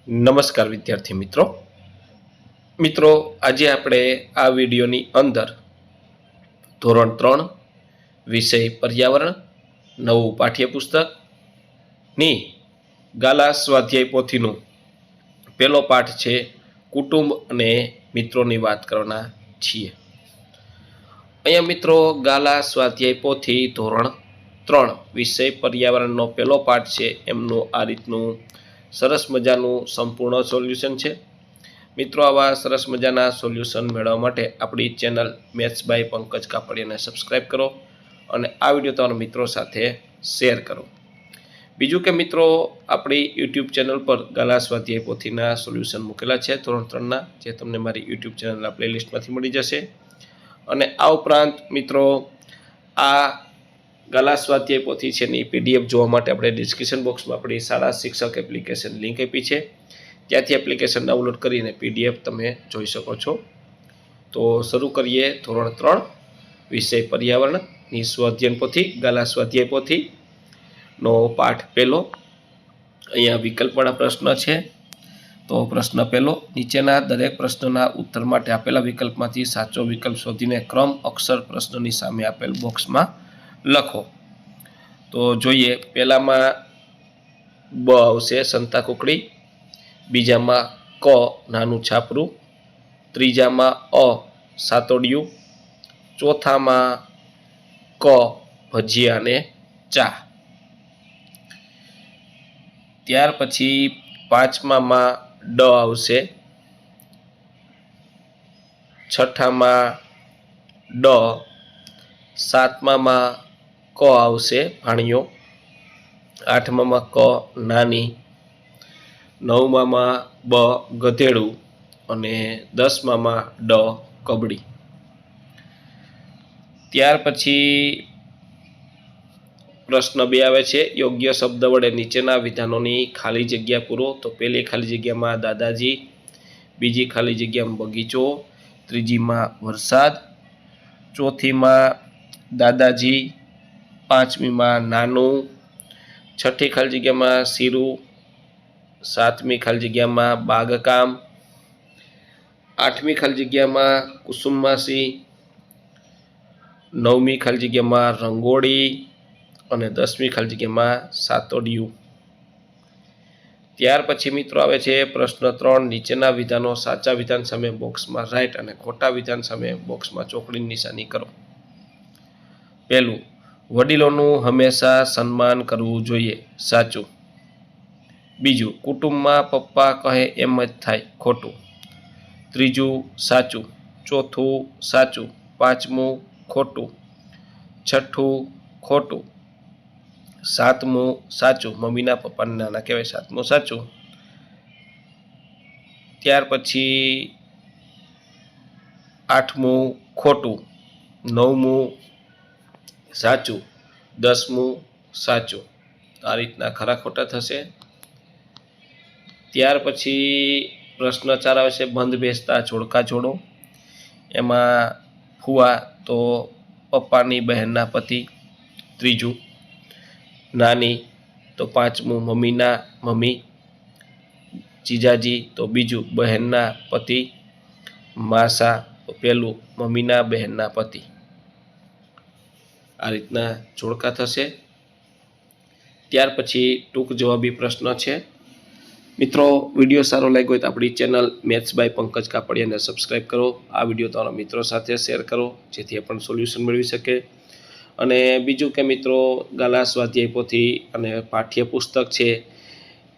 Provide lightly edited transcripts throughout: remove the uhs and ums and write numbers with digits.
નમસ્કાર વિદ્યાર્થી મિત્રો આજે આપણે આ વિડીયોની અંદર ધોરણ 3 વિષય પર્યાવરણ નવું પાઠ્યપુસ્તકની ગાલા સ્વાધ્યાય પોથીનું પહેલો પાઠ છે કુટુંબ અને મિત્રોની વાત કરવાના છીએ। અહીંયા મિત્રો ગાલા સ્વાધ્યાય પોથી ધોરણ 3 વિષય પર્યાવરણનો પહેલો પાઠ છે એમનું આ રીતનું સરસ મજાનું સંપૂર્ણ સોલ્યુશન છે। મિત્રો આવા સરસ મજાના સોલ્યુશન મેળવવા માટે આપણી ચેનલ મેથ્સ બાય પંકજ કાપડિયાને સબસ્ક્રાઇબ કરો અને આ વિડીયો તમારા મિત્રો સાથે શેર કરો। બીજું કે મિત્રો આપણી યુટ્યુબ ચેનલ પર ગાલા સ્વાધ્યાય પોથીના સોલ્યુશન મૂકેલા છે ધોરણ 3ના, જે તમને મારી યુટ્યુબ ચેનલના પ્લેલિસ્ટમાંથી મળી જશે। અને આ ઉપરાંત મિત્રો આ ગાલા સ્વાધ્યાય પોથી છે ની પીડીએફ જોવા માટે આપણે ડિસ્ક્રિપ્શન બોક્સમાં આપણી શાળા શિક્ષક એપ્લિકેશન લિંક આપી છે, ત્યાંથી એપ્લિકેશન ડાઉનલોડ કરીને પીડીએફ તમે જોઈ શકો છો। તો શરૂ કરીએ ધોરણ 3 વિષય પર્યાવરણની સ્વાધ્યાય પોથી ગાલા સ્વાધ્યાય પોથીનો પાઠ પહેલો। અહીંયા વિકલ્પવાળા પ્રશ્ન છે। તો પ્રશ્ન પહેલો, નીચેના દરેક પ્રશ્નના ઉત્તર માટે આપેલા વિકલ્પમાંથી સાચો વિકલ્પ શોધીને ક્રમ અક્ષર પ્રશ્નની સામે આપેલ બોક્સમાં લખો। તો જોઈએ, પહેલામાં બ આવશે સંતાકુકડી, બીજામાં ક નાનું છાપરું, ત્રીજામાં અ સાતોડિયું, ચોથામાં ક ભજીયા અને ચા। ત્યાર પછી પાંચમામાં ડ આવશે, છઠ્ઠામાં ડ, સાતમામાં ક આવશે ભાણિયો, આઠમામાં ક નાની, નવમામાં બ ગધેડું અને દસમામાં ડ કબડી। ત્યાર પછી પ્રશ્ન 2 આવે છે, યોગ્ય શબ્દ વડે નીચેના વિધાનોની ખાલી જગ્યા પૂરો। તો પહેલી ખાલી જગ્યામાં દાદાજી, બીજી ખાલી જગ્યામાં બગીચો, ત્રીજીમાં વરસાદ, ચોથીમાં દાદાજી, પાંચમીમાં નાનું, છઠ્ઠી ખાલી જગ્યામાં શીરું, સાતમી ખાલી જગ્યામાં બાગકામ, આઠમી ખાલી જગ્યામાં કુસુમમાસી, નવમી ખાલી જગ્યામાં રંગોળી અને દસમી ખાલી જગ્યામાં સાતોડિયું। ત્યાર પછી મિત્રો આવે છે પ્રશ્ન 3, નીચેના વિધાનો સાચા વિધાન સામે બોક્સમાં રાઈટ અને ખોટા વિધાન સામે બોક્સમાં ચોકડીની નિશાની કરો। પહેલું, વડીલોનું હંમેશા સન્માન કરવું જોઈએ, સાચું। બીજું, કુટુંબમાં પપ્પા કહે એમ જ થાય, ખોટું। ત્રીજું, સાચું। ચોથું, સાચું। પાંચમું, ખોટું। છઠ્ઠું, ખોટું। સાતમું, સાચું। મમ્મીના પપ્પાને નાના કહેવાય, સાતમું સાચું। ત્યાર પછી આઠમું, ખોટું। નવમું, સાચું। દસમું, સાચું। આ રીતના ખરા ખોટા થશે। ત્યાર પછી પ્રશ્ન 4 આવે છે, બંધ બેસતા જોડકા જોડો। એમાં ફુવા તો પપ્પાની બહેનના પતિ, ત્રીજું। નાની તો પાંચમું મમ્મીના મમ્મી, જીજાજી તો બીજું બહેનના પતિ, માસા તો પહેલું મમ્મીના બહેનના પતિ। આ રીતના જોડકા થશે। ત્યાર પછી ટૂંક જવાબી પ્રશ્ન છે। મિત્રો વિડીયો સારો લાગ્યો હોય તો આપણી ચેનલ મેથ્સ બાય પંકજ કાપડિયાને સબસ્ક્રાઈબ કરો, આ વિડીયો તમારા મિત્રો સાથે શેર કરો જેથી એ પણ સોલ્યુશન મેળવી શકે। અને બીજું કે મિત્રો ગાલા સ્વાધ્યાય પોથી અને પાઠ્યપુસ્તક છે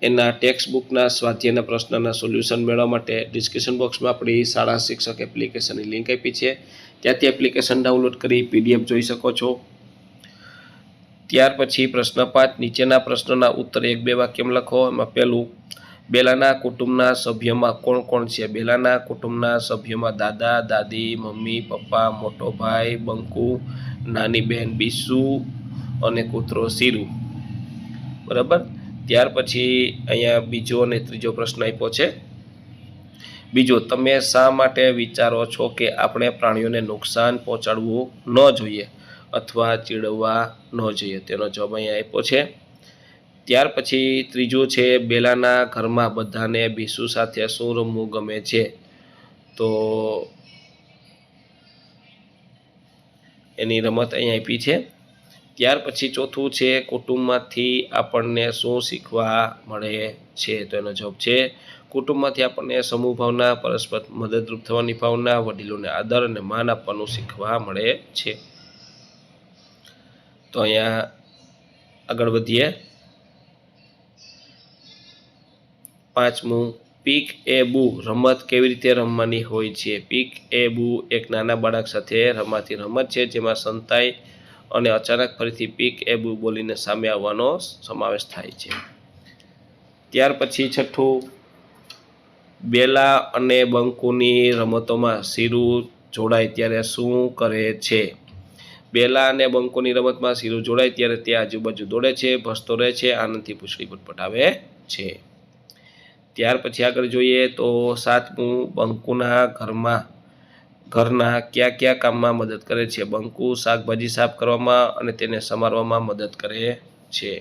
એના ટેક્સ્ટ બુકના સ્વાધ્યાયના પ્રશ્નના સોલ્યુશન મેળવવા માટે ડિસ્ક્રિપ્શન બોક્સમાં આપણી શાળા શિક્ષક એપ્લિકેશનની લિંક આપી છે, ત્યાંથી એપ્લિકેશન ડાઉનલોડ કરી પીડીએફ જોઈ શકો છો। ત્યાર પછી પ્રશ્ન 5, નીચેના પ્રશ્નોના ઉત્તર 1-2 વાક્યમાં લખો। એમાં પહેલું, બેલાના કુટુંબના સભ્યોમાં કોણ કોણ છે? બેલાના કુટુંબના સભ્યોમાં દાદા, દાદી, મમ્મી, પપ્પા, મોટો ભાઈ બંકુ, નાની બહેન બીસુ અને કૂતરો શીરુ, બરાબર। ત્યાર પછી અહીંયા બીજો અને ત્રીજો પ્રશ્ન આપ્યો છે। બીજો, તમે શા માટે વિચારો છો કે આપણે પ્રાણીઓને નુકસાન પહોંચાડવું ન જોઈએ અથવા ચીડવવા ન જોઈએ? તેનો જવાબ અહીંયા આપ્યો છે। ત્યાર પછી ત્રીજું છે બેલાના ઘરમાં બધાને ભીસુ સાથે શું રમવું ગમે છે? તો એની રમત અહીં આપી છે. ત્યાર પછી ચોથું છે કુટુંબમાંથી આપણને શું શીખવા મળે છે? તો એનો જવાબ છે કુટુંબમાંથી આપણને સમૂહ ભાવના, પરસ્પર મદદરૂપ થવાની ભાવના, વડીલોને આદર અને માન આપવાનું શીખવા મળે છે. તો અહીંયા આગળ વધીએ. પાંચમું, પીક એ બુ રમત કેવી રીતે રમવાની હોય છે? પીક એ બુ એક નાના બાળક સાથે રમાતી રમત છે જેમાં સંતાઈ અને અચાનક ફરીથી પીક એ બુ બોલીને સામે આવવાનો સમાવેશ થાય છે. ત્યાર પછી છઠ્ઠું, બેલા અને બંકુની રમતોમાં શીરું જોડાય ત્યારે શું કરે છે? બેલા અને બંકુની રમતમાં શીરું જોડાય ત્યારે તે આજુબાજુ દોડે છે, ભસતો રહે છે, આનંદથી પૂંછડી પટપટાવે છે. ત્યાર પછી આગળ જોઈએ તો સાતમું, બંકુના ઘરના કયા કયા કામમાં મદદ કરે છે? બંકુ શાકભાજી સાફ કરવામાં અને તેને સમારવામાં મદદ કરે છે.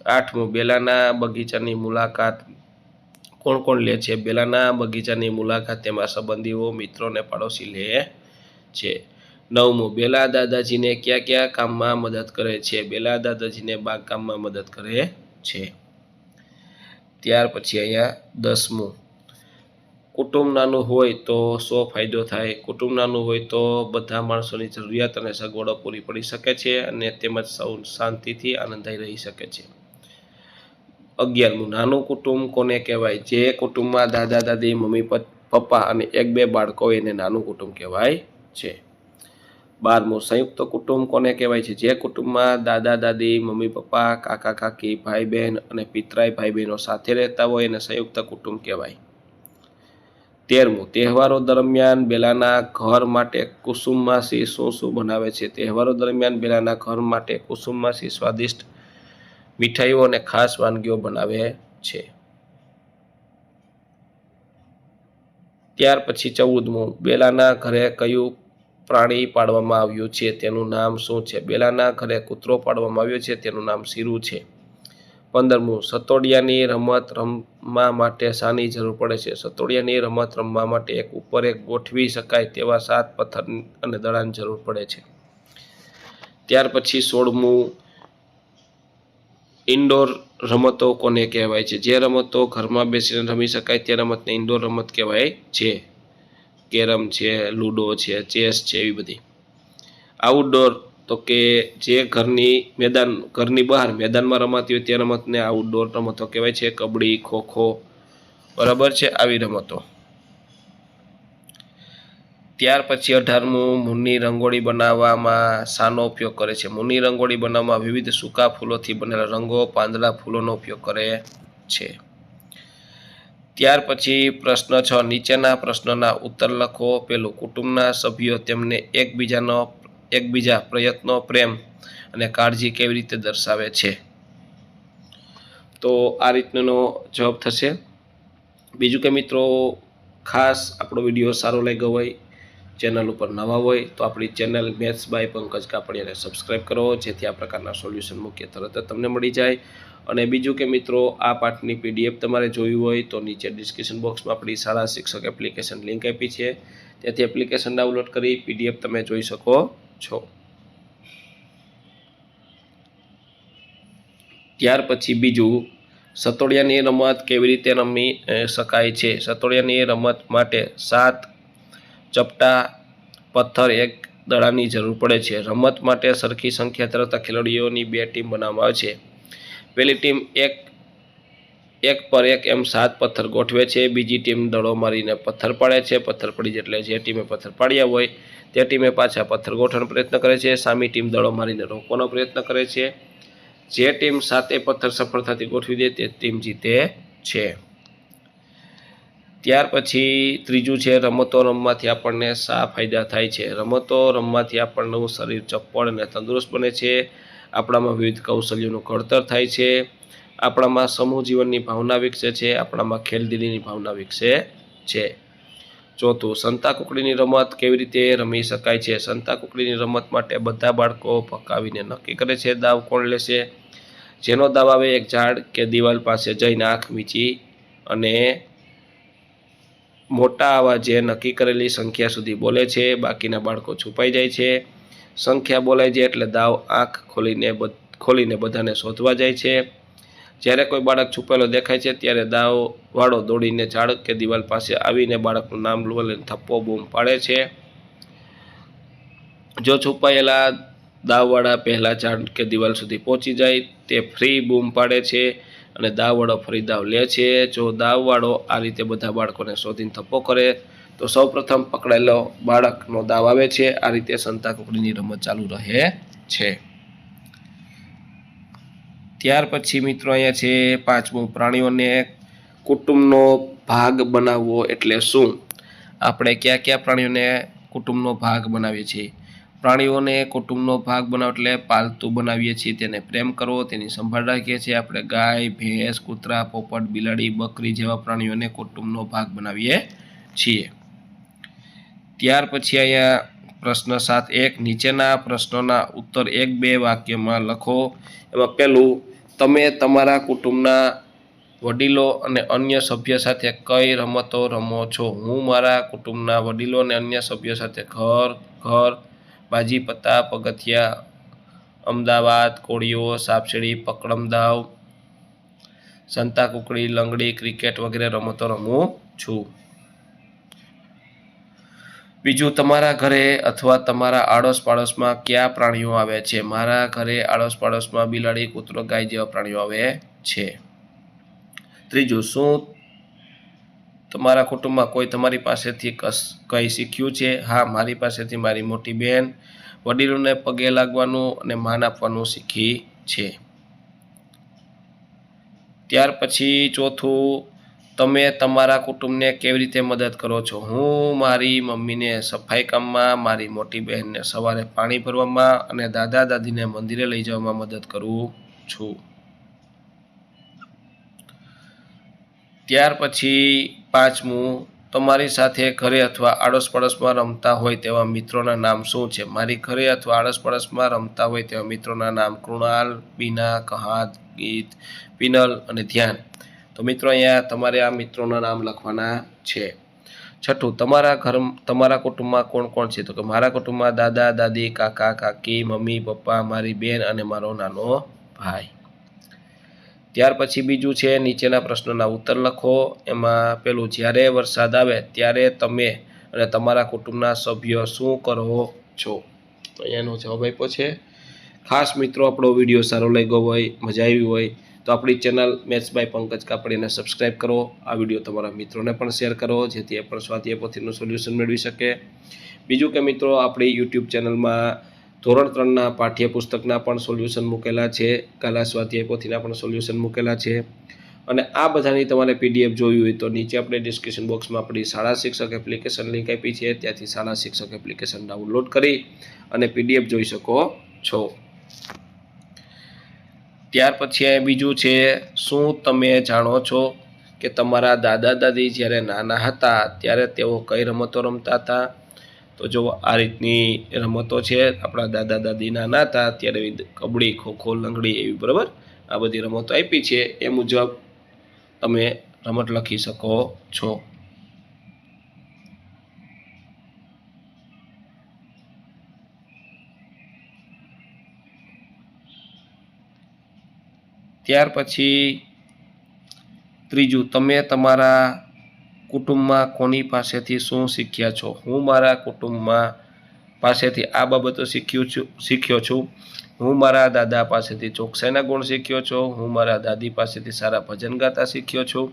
આઠમું, બેલાના બગીચાની મુલાકાત કોણ કોણ લે છે? બેલાના બગીચાની મુલાકાત તેમાં સંબંધીઓ, મિત્રો અને પાડોશી લે છે. નવમું, બેલા દાદાજીને કયા કયા કામમાં મદદ કરે છે? બેલા દાદાજીને બાગકામમાં મદદ કરે છે. ત્યાર પછી અહીંયા 10મું, કુટુંબ નાનું હોય તો શો ફાયદો થાય? કુટુંબ નાનું હોય તો બધા માણસોની જરૂરિયાત અને સગવડો પૂરી પડી શકે છે અને તેમજ સૌ શાંતિથી આનંદથી રહી શકે છે. 11મું, નાનું કુટુંબ કોને કહેવાય? જે કુટુંબમાં દાદા દાદી, મમ્મી પપ્પા અને 1-2 બાળકો એને નાનું કુટુંબ કહેવાય છે. 12મું, સંયુક્ત કુટુંબ કોને કહેવાય છે? જે કુટુંબમાં દાદા દાદી, મમ્મી પપ્પા, કાકા કાકી, ભાઈ બહેન અને પિતરાઈ ભાઈ બહેનો સાથે રહેતા હોય એને સંયુક્ત કુટુંબ કહેવાય. 13મું, તહેવારો દરમિયાન બેલાના ઘર માટે કુસુમમાસી શું શું બનાવે છે? તહેવારો દરમિયાન બેલાના ઘર માટે કુસુમમાસી સ્વાદિષ્ટ મીઠાઈઓ અને ખાસ વાનગીઓ બનાવે છે. ત્યાર પછી 14મું, બેલાના ઘરે કયું પ્રાણી પાડવામાં આવ્યું છે? તેનું નામ શું છે? બેલાના ઘરે કૂતરો પાડવામાં આવ્યો છે, તેનું નામ શીરું છે. 15મું, સતોડિયાની રમત રમવા માટે શાની જરૂર પડે છે? સતોડિયાની રમત રમવા માટે એક ઉપર એક ગોઠવી શકાય તેવા 7 પથ્થર અને દડાની જરૂર પડે છે. ત્યાર પછી 16મું, ઇન્ડોર રમતો કોને કહેવાય છે? જે રમતો ઘરમાં બેસીને રમી શકાય તે રમતને ઇન્ડોર રમત કહેવાય છે. કેરમ છે, લૂડો છે, ચેસ છે, એવી બધી. આઉટડોર તો કે જે ઘરની બહાર મેદાનમાં રમાતી હોય તે રમતને આઉટડોર રમતો કહેવાય છે. કબડ્ડી, ખોખો, બરાબર છે, આવી રમતો. ત્યાર પછી 18મું, મૂળની રંગોળી બનાવવામાં શાનો ઉપયોગ કરે છે? મૂળની રંગોળી બનાવવામાં વિવિધ સૂકા ફૂલોથી બનેલા રંગો, પાંદડા, ફૂલોનો ઉપયોગ કરે છે. ત્યાર પછી પ્રશ્ન 6, નીચેના પ્રશ્નના ઉત્તર લખો. પહેલું, કુટુંબના સભ્યો તેમને એકબીજા પ્રયત્નો, પ્રેમ અને કાળજી કેવી રીતે દર્શાવે છે? તો આ રીતનો જવાબ થશે. બીજું કે મિત્રો, ખાસ આપણો વિડીયો સારો લાગ્યો હોય, ચેનલ ઉપર નવા હોય તો આપણી ચેનલ મેથ્સ બાય પંકજ કાપડિયાને સબસ્ક્રાઈબ કરો, જેથી આ પ્રકારના સોલ્યુશન મૂકીએ તરત જ તમને મળી જાય. અને બીજું કે મિત્રો, આ પાઠની PDF તમારે જોયું હોય તો નીચે ડિસ્ક્રિપ્શન બોક્સમાં આપણી શાળા શિક્ષક એપ્લિકેશન લિંક આપી છે, તેથી એપ્લિકેશન ડાઉનલોડ કરી PDF તમે જોઈ શકો છો. ત્યાર પછી બીજું, સતોડિયાની રમત કેવી રીતે રમી શકાય છે? સતોડિયાની રમત માટે 7 ચપટા પથ્થર, 1 દડાની જરૂર પડે છે. રમત માટે સરખી સંખ્યા ધરાવતા ખેલાડીઓની 2 ટીમ બનાવવામાં આવે છે. પહેલી ટીમ એક પર એક એમ 7 પથ્થર ગોઠવે છે. બીજી ટીમ દડો મારીને પથ્થર પાડે છે. પથ્થર પડી જાય એટલે જે ટીમે પથ્થર પાડ્યા હોય તે ટીમે પાછા પથ્થર ગોઠવવાનો પ્રયત્ન કરે છે. સામી ટીમ દડો મારીને રોકવાનો પ્રયત્ન કરે છે. જે ટીમ 7 પથ્થર સફળતાથી ગોઠવી દે તે ટીમ જીતે છે. ત્યાર પછી ત્રીજું છે, રમતો રમવાથી આપણને શા ફાયદા થાય છે? રમતો રમવાથી આપણનું શરીર ચપળ અને તંદુરસ્ત બને છે. આપણામાં વિવિધ કૌશલ્યોનું ઘડતર થાય છે. આપણામાં સમૂહ જીવનની ભાવના વિકસે છે. આપણામાં ખેલદિલીની ભાવના વિકસે છે. ચોથું, સંતાકુકડીની રમત કેવી રીતે રમી શકાય છે? સંતાકુકડીની રમત માટે બધા બાળકો પકાવીને નક્કી કરે છે દાવ કોણ લેશે. જેનો દાવ આવે એક ઝાડ કે દિવાલ પાસે જઈને આંખ મીચી અને મોટા અવાજે નક્કી કરેલી સંખ્યા સુધી બોલે છે, બાકીના બાળકો છુપાઈ જાય છે। સંખ્યા બોલાઈ જાય એટલે દાવ આંખ ખોલીને બધાને શોધવા જાય છે। જ્યારે કોઈ બાળક છુપાયેલો દેખાય છે ત્યારે દાવ વાળો દોડીને ઝાડ કે દિવાલ પાસે આવીને બાળકનું નામ બોલીને થપ્પો બૂમ પાડે છે। જો છુપાયેલા દાવવાળા પહેલા ઝાડ કે દિવાલ સુધી પહોંચી જાય તે ફ્રી બૂમ પાડે છે અને દાવવાળો ફરી દાવ લે છે। જો દાવવાળો આ રીતે બધા બાળકોને શોધીને થપ્પો કરે તો સૌપ્રથમ પકડાયેલો બાળકનો દાવ આવે છે। આ રીતે સંતાકુકડીની રમત ચાલુ રહે છે। ત્યાર પછી મિત્રો અહીંયા છે 5મું, પ્રાણીઓને કુટુંબનો ભાગ બનાવવો એટલે શું? આપણે કયા કયા પ્રાણીઓને કુટુંબનો ભાગ બનાવીએ છીએ? પ્રાણીઓને કુટુંબનો ભાગ બનાવો એટલે પાલતુ બનાવીએ છીએ, તેને પ્રેમ કરવો, તેની સંભાળ રાખીએ છીએ। આપણે ગાય, ભેંસ, કૂતરા, પોપટ, બિલાડી, બકરી જેવા પ્રાણીઓને કુટુંબનો ભાગ બનાવીએ છીએ। ત્યાર પછી અહીંયા પ્રશ્ન 7.1, નીચેના પ્રશ્નોના ઉત્તર 1-2 વાક્યમાં લખો। એમાં પહેલું, તમે તમારા કુટુંબના વડીલો અને અન્ય સભ્ય સાથે કઈ રમતો રમો છો? હું મારા કુટુંબના વડીલો અને અન્ય સભ્યો સાથે ઘર, બાજી પત્તા, પગથિયા, અમદાવાદ, કોળીઓ, સાપસીડી, પકડમ દાવ, સંતાકુકડી, લંગડી, ક્રિકેટ વગેરે રમતો રમું છું। બીજું, તમારા ઘરે અથવા તમારા આડોશ પાડોશમાં કયા પ્રાણીઓ આવે છે? મારા ઘરે આડોશ પાડોશમાં બિલાડી, કૂતરો, ગાય જેવા પ્રાણીઓ આવે છે। ત્રીજું, શું તમારા કુટુંબમાં કોઈ તમારી પાસેથી કંઈ શીખ્યું છે? હા, મારી પાસેથી મારી મોટી બહેન વડીલોને પગે લાગવાનું અને માન આપવાનું શીખી છે। ત્યાર પછી ચોથું, તમે તમારા કુટુંબને કેવી રીતે મદદ કરો છો? હું મારી મમ્મીને સફાઈ કામમાં, મારી મોટી બહેનને સવારે પાણી ભરવામાં અને દાદા દાદીને મંદિરે લઈ જવામાં મદદ કરું છું। ત્યાર પછી 5મું, તમારી સાથે ઘરે અથવા આડોશ પડોશમાં રમતા હોય તેવા મિત્રોના નામ શું છે? મારી ઘરે અથવા આડોશ પડોશમાં રમતા હોય તેવા મિત્રોના નામ કૃણાલ, બીના, કહાત, ગીત, પિનલ અને ધ્યાન। તો મિત્રો અહીંયા તમારે આ મિત્રોના નામ લખવાના છે। છઠ્ઠું, તમારા કુટુંબમાં કોણ કોણ છે? તો કે મારા કુટુંબમાં દાદા દાદી, કાકા કાકી, મમ્મી પપ્પા, મારી બેન અને મારો નાનો ભાઈ। ત્યાર પછી બીજું છે, નીચેના પ્રશ્નોના ઉત્તર લખો। એમાં પેલું, જ્યારે વરસાદ આવે ત્યારે તમે અને તમારા કુટુંબના સભ્યો શું કરો છો? તો અહીંયાનો જવાબ આપ્યો છે। ખાસ મિત્રો, આપણો વિડીયો સારો લાગ્યો હોય, મજા આવી હોય તો આપણી ચેનલ મેથ્સ બાય પંકજ કાપડીને સબસ્ક્રાઈબ કરો। આ વિડીયો તમારા મિત્રોને પણ શેર કરો જેથી એ પણ સ્વાધ્યાય પોથીનું સોલ્યુશન મેળવી શકે। બીજું કે મિત્રો, આપણી યુટ્યુબ ચેનલમાં ધોરણ 3ના પાઠ્યપુસ્તકના પણ સોલ્યુશન મૂકેલા છે, ગાલા સ્વાધ્યાય પોથીના પણ સોલ્યુશન મૂકેલા છે। અને આ બધાની તમારે PDF જોવી હોય તો નીચે આપણે ડિસ્ક્રિપ્શન બોક્સમાં આપણી શાળા શિક્ષક એપ્લિકેશન લિંક આપી છે, ત્યાંથી શાળા શિક્ષક એપ્લિકેશન ડાઉનલોડ કરી અને PDF જોઈ શકો છો। ત્યાર પછી બીજું છે, શું તમે જાણો છો કે તમારા દાદા દાદી જ્યારે નાના હતા ત્યારે તેઓ કઈ રમતો રમતા હતા? તો જો આ રીતની રમતો છે, આપણા દાદા દાદી નાના હતા ત્યારે કબડ્ડી, ખોખો, લંગડી એવી, બરાબર, આ બધી રમતો આપી છે, એ મુજબ તમે રમત લખી શકો છો। ત્યાર પછી ત્રીજું, તમે તમારા કુટુંબમાં કોની પાસેથી શું શીખ્યા છો? હું મારા કુટુંબમાં પાસેથી આ બાબતો શીખ્યો છું। હું મારા દાદા પાસેથી ચોકસાઈના ગુણ શીખ્યો છું। હું મારા દાદી પાસેથી સારા ભજન ગાતા શીખ્યો છું।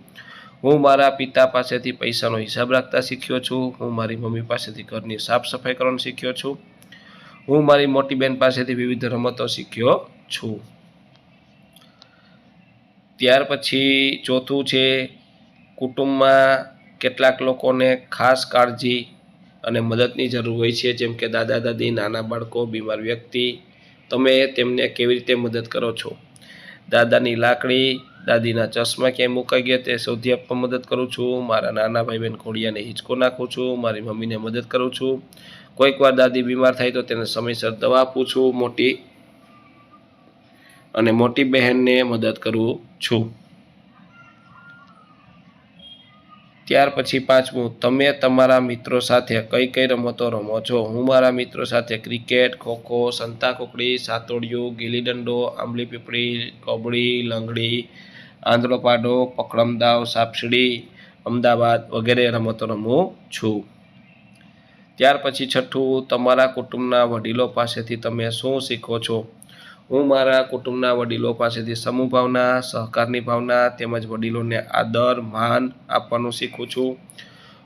હું મારા પિતા પાસેથી પૈસાનો હિસાબ રાખતા શીખ્યો છું। હું મારી મમ્મી પાસેથી ઘરની સાફ સફાઈ કરવાનું શીખ્યો છું। હું મારી મોટી બહેન પાસેથી વિવિધ રમતો શીખ્યો છું। ત્યાર પછી ચોથું છે, કુટુંબમાં કેટલાક લોકોને ખાસ કાળજી અને મદદની જરૂર હોય છે, જેમ કે દાદા દાદી, નાના બાળકો, બીમાર વ્યક્તિ, તમે તેમને કેવી રીતે મદદ કરો છો? દાદાની લાકડી, દાદીના ચશ્મા ક્યાંય મુકાઈ ગયા તે શોધી આપવા મદદ કરું છું। મારા નાના ભાઈ બહેન ખોડિયાને હિંચકો નાખું છું। મારી મમ્મીને મદદ કરું છું। કોઈક વાર દાદી બીમાર થાય તો તેને સમયસર દવા આપું છું મોટી। અને મોટી બહેનને મદદ કરું છું. ત્યાર પછી પાંચમું, તમે તમારા મિત્રો સાથે કઈ કઈ રમતો રમો છો? હું મારા મિત્રો સાથે ક્રિકેટ, ખોખો, સંતાકુકડી, સાતોડિયું, ગીલી દંડો, આંબલી પીપળી, કબડ્ડી, લંગડી, આંધળો પાડો, પકડમ દાવ, સાપસીડી, અમદાવાદ વગેરે રમતો રમું છું. ત્યાર પછી છઠ્ઠું, તમારા કુટુંબના વડીલો પાસેથી તમે શું શીખો છો? હું મારા કુટુંબના વડીલો પાસેથી સમૂહ ભાવના, સહકારની ભાવના તેમજ વડીલોને આદર માન આપવાનું શીખું છું.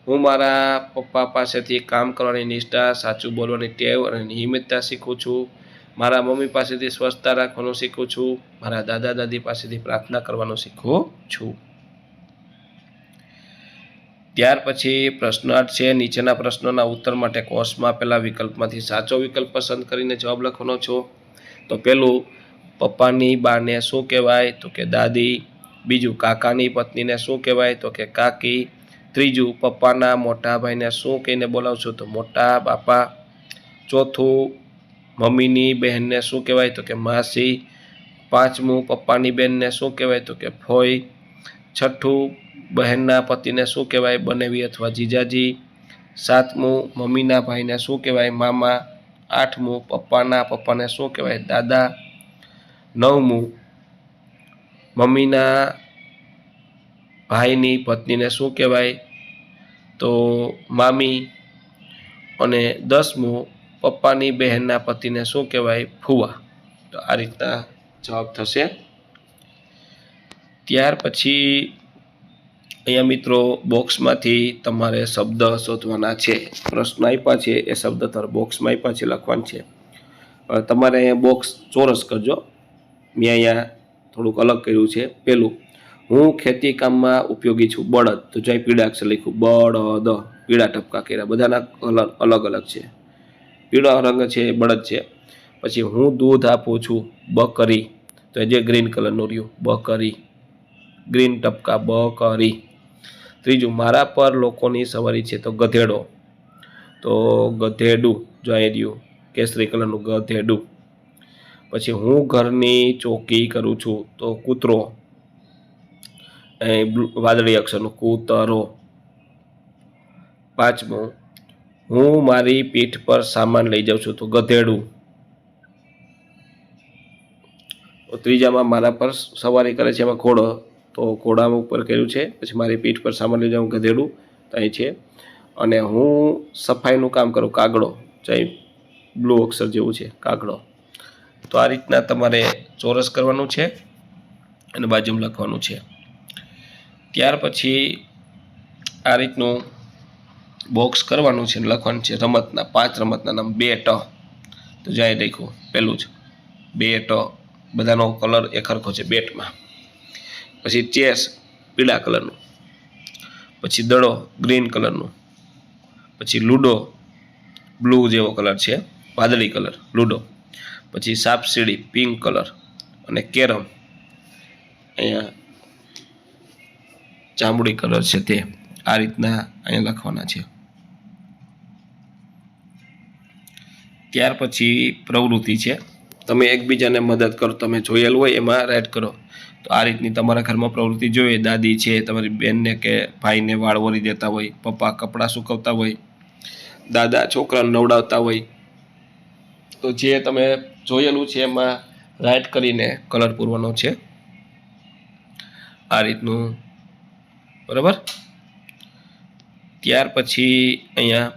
હું મારા પપ્પા પાસેથી કામ કરવાની નિષ્ઠા, સાચું બોલવાની ટેવ અને નિયમિતતા શીખું છું. મારા મમ્મી પાસેથી સ્વચ્છતા રાખવાનું શીખું છું. મારા દાદા દાદી પાસેથી પ્રાર્થના કરવાનું શીખું છું. ત્યાર પછી પ્રશ્ન 8 છે, નીચેના પ્રશ્નોના ઉત્તર માટે કોષમાં આપેલા વિકલ્પમાંથી સાચો વિકલ્પ પસંદ કરીને જવાબ લખવાનો છો. તો પહેલું, પપ્પાની બાને શું કહેવાય? તો કે દાદી. બીજું, કાકાની પત્નીને શું કહેવાય? તો કે કાકી. ત્રીજું, પપ્પાના મોટા ભાઈને શું કહીને બોલાવશું? તો મોટા બાપા. ચોથું, મમ્મીની બહેનને શું કહેવાય? તો કે માસી. પાંચમું, પપ્પાની બહેનને શું કહેવાય? તો કે ફોઈ. છઠ્ઠું, બહેનના પતિને શું કહેવાય? બનેવી અથવા જીજાજી. સાતમું, મમ્મીના ભાઈને શું કહેવાય? મામા. આઠમું, પપ્પાના પપ્પાને શું કહેવાય? દાદા. નવમું, મમ્મીના ભાઈની પત્નીને શું કહેવાય? તો મામી. અને 10મું, પપ્પાની બહેનના પતિને શું કહેવાય? ફુવા. તો આ રીતના જવાબ થશે. ત્યાર પછી અહીંયા મિત્રો બોક્સમાંથી તમારે શબ્દ શોધવાના છે. પ્રશ્ન આપ્યા છે એ શબ્દ તમારે બોક્સમાં આપ્યા છે લખવાનું છે. તમારે અહીંયા બોક્સ ચોરસ કરજો. મેં અહીંયા થોડુંક અલગ કર્યું છે. પહેલું, હું ખેતી કામમાં ઉપયોગી છું. બળદ. તો જો પીળા અક્ષર લખ્યું બળદ, પીળા ટપકા કર્યા. બધાના કલર અલગ અલગ છે. પીળો રંગ છે એ બળદ છે. પછી હું દૂધ આપું છું. બકરી. તો જે ગ્રીન કલરનું રહ્યું બકરી, ગ્રીન ટપકા બકરી. ત્રીજું, મારા પર લોકોની સવારી છે. તો ગધેડો. તો ગધેડું. જો અહીં રહ્યું કેસરી કલરનું ગધેડું. પછી હું ઘરની ચોકી કરું છું. તો કૂતરો. અહીં વાદળી અક્ષરનું કૂતરો. પાંચમું, હું મારી પીઠ પર સામાન લઈ જાઉં છું. તો ગધેડું. ત્રીજામાં મારા પર સવારી કરે છે એમાં ઘોડો. તો ઘોડા ઉપર કર્યું છે. પછી મારી પીઠ પર સામાન લઈ જાઉં ગધેડું તો અહીં છે. અને હું સફાઈનું કામ કરું. કાગડો. ચાહે બ્લુ અક્ષર જેવું છે કાગડો. તો આ રીતના તમારે ચોરસ કરવાનું છે અને બાજુમાં લખવાનું છે. ત્યાર પછી આ રીતનું બોક્સ કરવાનું છે, લખવાનું છે રમતના 5 રમતના નામ. બેટ. તો જાય લખ્યું પહેલું જ બેટ. બધાનો કલર એક સરખો છે બેટમાં. પછી ચેસ પીળા કલરનું. પછી દડો ગ્રીન કલરનું. પછી લૂડો બ્લુ જેવો કલર છે વાદળી કલર લૂડો. પછી સાપસીડી પિંક કલર. અને કેરમ અહીંયા ચામડી કલર છે તે. આ રીતના અહીંયા લખવાના છે. ત્યાર પછી પ્રવૃત્તિ છે. તમે એકબીજાને મદદ કરો. તમે જોયેલું હોય એમાં રાઈટ કરો. તો આ રીતની તમારા ઘરમાં પ્રવૃત્તિ જોઈએ. દાદી છે તમારી બેનને કે ભાઈને વાળ વળી દેતા હોય. પપ્પા કપડાં સૂકવતા હોય. દાદા છોકરાને નવડાવતા હોય. તો જે તમે જોયેલું છે એમાં રાઈટ કરીને કલર પૂરવાનો છે. આ રીતનું બરાબર. ત્યાર પછી અહીંયા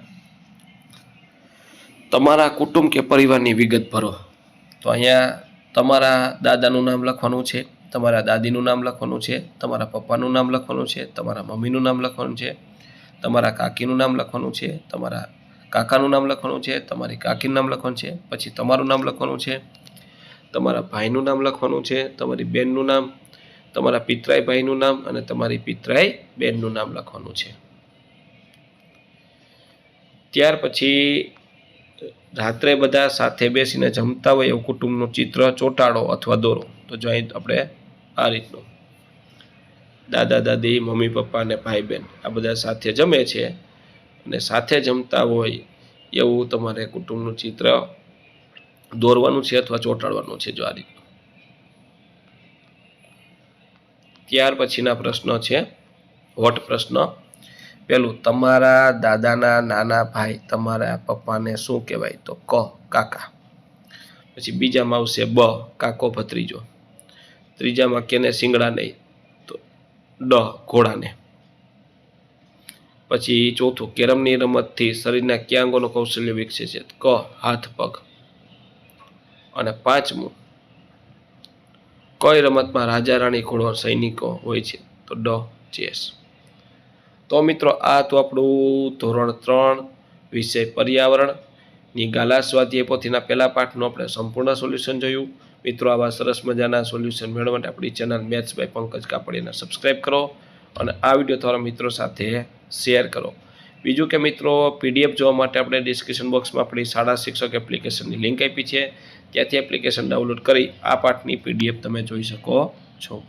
તમારા કુટુંબ કે પરિવારની વિગત ભરો. તો અહીંયા તમારા દાદાનું નામ લખવાનું છે, તમારા દાદીનું નામ લખવાનું છે, તમારા પપ્પાનું નામ લખવાનું છે, તમારા મમ્મીનું નામ લખવાનું છે, તમારા કાકીનું નામ લખવાનું છે, તમારા કાકાનું નામ લખવાનું છે, તમારી કાકીનું નામ લખવાનું છે. પછી તમારું નામ લખવાનું છે, તમારા ભાઈનું નામ લખવાનું છે, તમારી બહેનનું નામ, તમારા પિતરાઈ ભાઈનું નામ અને તમારી પિતરાઈ બહેનનું નામ લખવાનું છે. ત્યાર પછી રાત્રે બધા સાથે બેસીને જમતા હોય એવું કુટુંબનું ચિત્ર ચોંટાડો અથવા દોરો. તો જો અહીં આપણે આ રીતનું દાદા દાદી મમ્મી પપ્પા અને ભાઈ બહેન આ બધા સાથે જમે છે અને સાથે જમતા હોય એવું તમારે કુટુંબનું ચિત્ર દોરવાનું છે અથવા ચોંટાડવાનું છે. જો આ રીતનું ત્યાર પછીના પ્રશ્નો છે વોટ પ્રશ્ન. પેલું, તમારા દાદાના નાના ભાઈ તમારા પપ્પાને શું કહેવાય? તો ક, કાકા. પછી બીજામાં આવશે બ, કાકો ભત્રીજો. ત્રીજામાં કેને શિંગડા નહીં? તો ડ, ઘોડાને. પછી ચોથું, કેરમની રમતથી શરીરના કયા અંગોનું કૌશલ્ય વિકસે છે? ક, હાથ પગ. અને પાંચમું, કઈ રમતમાં રાજા રાણી ઘોડો સૈનિકો હોય છે? તો ડ, ચેસ. તો મિત્રો આ તો આપણું ધોરણ 3 વિષય પર્યાવરણની ગાલા સ્વાધ્યાય પોથીના પહેલા પાઠનું આપણે સંપૂર્ણ સોલ્યુશન જોયું. મિત્રો આવા સરસ મજાના સોલ્યુશન મેળવવા માટે આપણી ચેનલ મેથ્સ બાય પંકજ કાપડીને સબસ્ક્રાઈબ કરો અને આ વિડીયો તમારા મિત્રો સાથે શેર કરો. બીજું કે મિત્રો, પીડીએફ જોવા માટે આપણે ડિસ્ક્રિપ્શન બોક્સમાં આપણી શાળા શિક્ષક એપ્લિકેશનની લિંક આપી છે. ત્યાંથી એપ્લિકેશન ડાઉનલોડ કરી આ પાઠની પીડીએફ તમે જોઈ શકો છો.